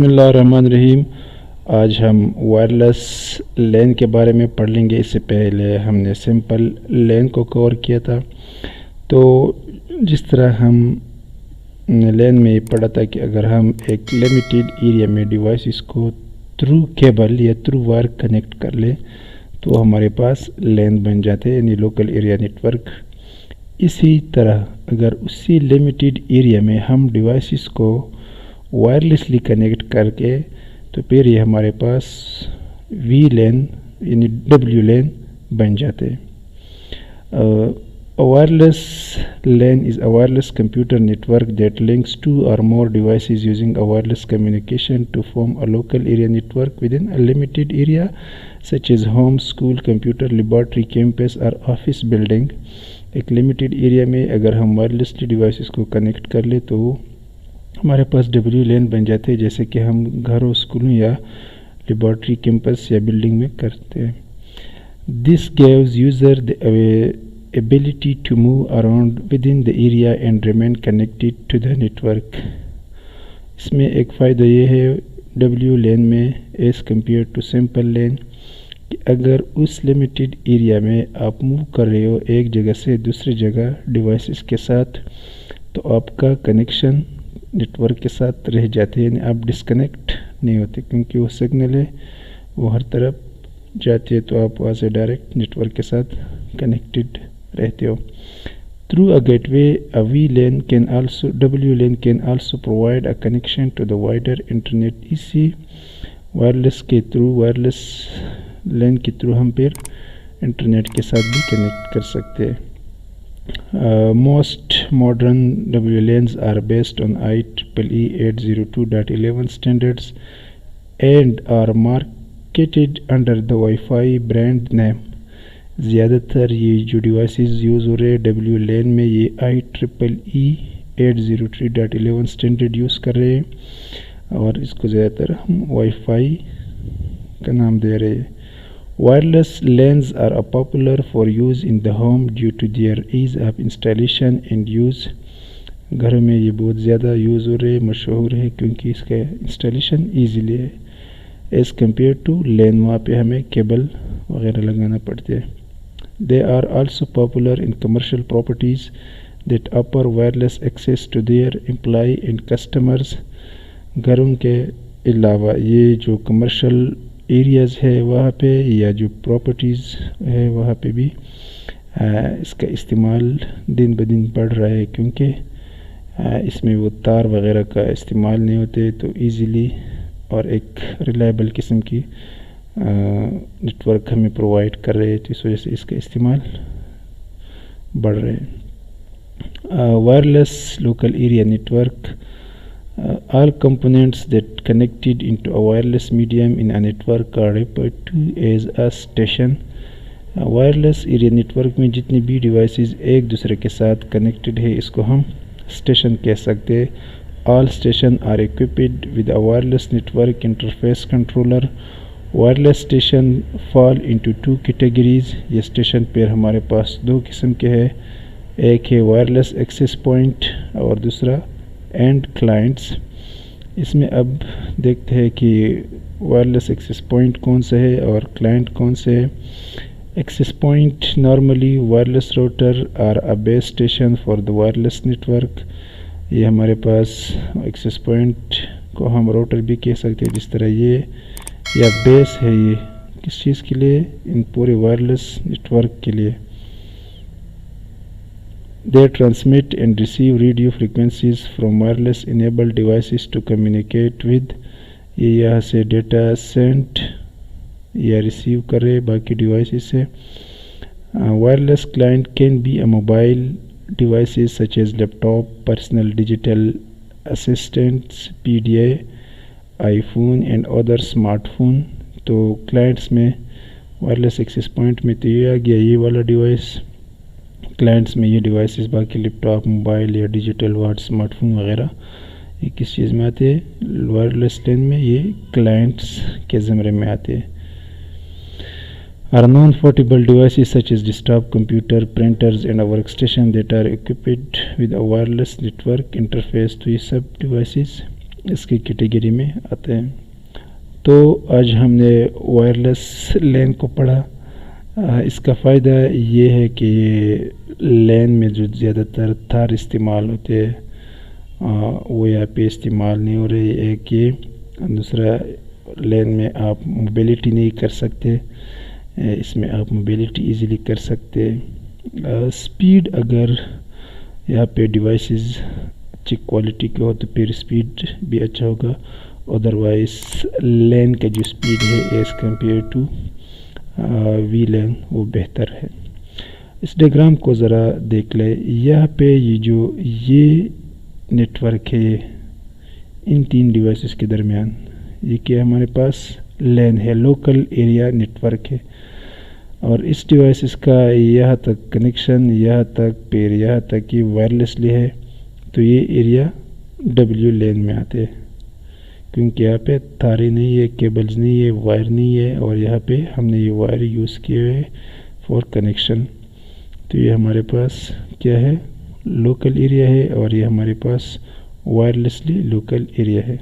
بسم اللہ الرحمن الرحیم۔ آج ہم وائرلیس لین کے بارے میں پڑھ لیں گے۔ اس سے پہلے ہم نے سمپل لین کو کور کیا تھا۔ تو جس طرح ہم لین میں پڑھا تھا کہ اگر ہم ایک لیمیٹیڈ ایریا میں ڈیوائسز کو تھرو کیبل یا تھرو وائر کنیکٹ کر لیں تو ہمارے پاس لین بن جاتے ہیں، یعنی لوکل ایریا نیٹ ورک۔ اسی طرح اگر اسی لیمیٹیڈ ایریا میں ہم ڈیوائسز کو وائرلیسلی کنیکٹ کر کے تو پھر یہ ہمارے پاس وی لین یعنی ڈبلیو لین بن جاتے ہیں۔ Wireless LAN is a wireless computer network that links two or more devices using a wireless communication to form a local area network within a limited area such as home, school, computer, laboratory, campus or office building۔ ایک limited area میں اگر ہم وائرلیسلی devices کو connect کر لیں تو ہمارے پاس W لین بن جاتے ہیں، جیسے کہ ہم گھروں، اسکولوں یا لیبارٹری، کیمپس یا بلڈنگ میں کرتے ہیں۔ This gives user the ability to move around within the area and remain connected to the network۔ اس میں ایک فائدہ یہ ہے ڈبلیو لین میں ایز کمپیئر ٹو سمپل لین کہ اگر اس لمیٹیڈ ایریا میں آپ موو کر رہے ہو ایک جگہ سے دوسری جگہ ڈیوائسز کے ساتھ تو آپ کا کنیکشن نیٹ ورک کے ساتھ رہ جاتے ہیں، یعنی آپ ڈسکنیکٹ نہیں ہوتے، کیونکہ وہ سگنل ہے وہ ہر طرف جاتی ہے تو آپ وہاں سے ڈائریکٹ نیٹ ورک کے ساتھ کنیکٹڈ رہتے ہو۔ Through a gateway, a W lane can also provide a connection to the wider internet۔ اسی وائرلیس لین کے تھرو ہم پھر انٹرنیٹ کے ساتھ بھی کنیکٹ کر سکتے ہیں۔ Most modern W lanes are based on IEEE 802.11 standards and are marketed under the Wi-Fi brand name۔ زیادہ تر یہ جو ڈیوائسز یوز ہو رہے ہیں ڈبلیو لین میں یہ IEEE 803.11 اسٹینڈرڈ یوز کر رہے ہیں اور اس کو زیادہ تر ہم وائی فائی کا نام دے رہے ہیں۔ Wireless lanes are popular for use in the home due to their ease of installation and use۔ گھروں میں یہ بہت زیادہ یوز ہو رہے ہیں، مشہور ہے کیونکہ اس کا انسٹالیشن ایزیلی ہے ایز کمپیئر ٹو لین، وہاں پہ ہمیں کیبل وغیرہ لگانا پڑتے ہیں۔ They are also popular in commercial properties that offer wireless access to their employee and customers۔ گھروں کے علاوہ یہ جو کمرشل ایریاز ہے وہاں پہ یا جو پراپرٹیز ہے وہاں پہ بھی اس کا استعمال دن بدن بڑھ رہا ہے، کیونکہ اس میں وہ تار وغیرہ کا استعمال نہیں ہوتے تو ایزیلی اور ایک ریلائبل قسم کی نیٹ ورک ہمیں پرووائڈ کر رہے ہیں، تو اس وجہ سے اس کا استعمال بڑھ رہے ہیں۔ Wireless local area network all components that connected into a wireless medium in a network are referred to as a station۔ Wireless area network میں جتنی بھی ڈیوائسز ایک دوسرے کے ساتھ کنیکٹڈ ہے اس کو ہم اسٹیشن کہہ سکتے ہیں۔ all station are equipped with a wireless network interface controller۔ Wireless station fall into two categories. یہ اسٹیشن پہ ہمارے پاس دو قسم کے ہیں، ایک ہے وائرلیس ایکسیس پوائنٹ اور دوسرا اینڈ کلائنٹس۔ اس میں اب دیکھتے ہیں کہ وائرلیس ایکسیس پوائنٹ کون سا ہے اور کلائنٹ کون سے ہے۔ Access point normally wireless router or a base station for the wireless network. یہ ہمارے پاس ایکسیس پوائنٹ کو ہم راؤٹر بھی کہہ سکتے ہیں، جس طرح یہ یا بیس ہے، یہ کس چیز کے لیے؟ ان پورے وائرلیس نیٹ ورک کے لیے۔ They transmit and receive radio frequencies from wireless enabled devices to communicate with۔ یہ یہاں سے ڈیٹا سینٹ یا ریسیو کرے باقی ڈیوائسز سے۔ Wireless client can be a mobile devices such as laptop, personal digital assistants, PDA, iPhone and other smartphone۔ تو clients میں wireless access point میں تو یہ آ گیا یہ والا ڈیوائس، کلائنٹس میں یہ ڈیوائسز باقی لیپ ٹاپ، موبائل یا ڈیجیٹل واٹ، اسمارٹ فون وغیرہ یہ کس چیز میں آتے ہیں؟ وائرلیس لین میں یہ کلائنٹس کے زمرے میں آتے ہیں۔ Are non-portable devices such as desktop computer, printers and a workstation that are equipped with a wireless network interface۔ تو یہ سب ڈیوائسز اس کی کیٹیگری میں آتے ہیں۔ تو آج ہم نے وائرلیس لین کو پڑھا۔ اس کا فائدہ یہ ہے کہ لین میں جو زیادہ تر تار استعمال ہوتے ہیں وہ یہاں پہ استعمال نہیں ہو رہے۔ ایک یہ، دوسرا لین میں آپ موبیلٹی نہیں کر سکتے، اس میں آپ موبیلٹی ایزیلی کر سکتے۔ سپیڈ، اگر یہاں پہ ڈیوائسز اچھی کوالٹی کے ہو تو پھر سپیڈ بھی اچھا ہوگا، ادروائز لین کا جو سپیڈ ہے ایز کمپیئر ٹو وی لین وہ بہتر ہے۔ اس ڈیاگرام کو ذرا دیکھ لیں۔ یہاں پہ یہ نیٹ ورک ہے ان تین ڈیوائسز کے درمیان، یہ کہ ہمارے پاس لین ہے، لوکل ایریا نیٹ ورک ہے، اور اس ڈیوائسز کا یہاں تک کنیکشن، یہاں تک پھر یہاں تک یہ وائرلیسلی ہے، تو یہ ایریا ڈبلیو لین میں آتے ہیں، کیونکہ یہاں پہ تاریں نہیں ہے، کیبلز نہیں ہے، وائر نہیں ہے، اور یہاں پہ ہم نے یہ وائر یوز کیے ہوئے فور کنیکشن۔ تو یہ ہمارے پاس کیا ہے؟ لوکل ایریا ہے، اور یہ ہمارے پاس وائرلیسلی لوکل ایریا ہے۔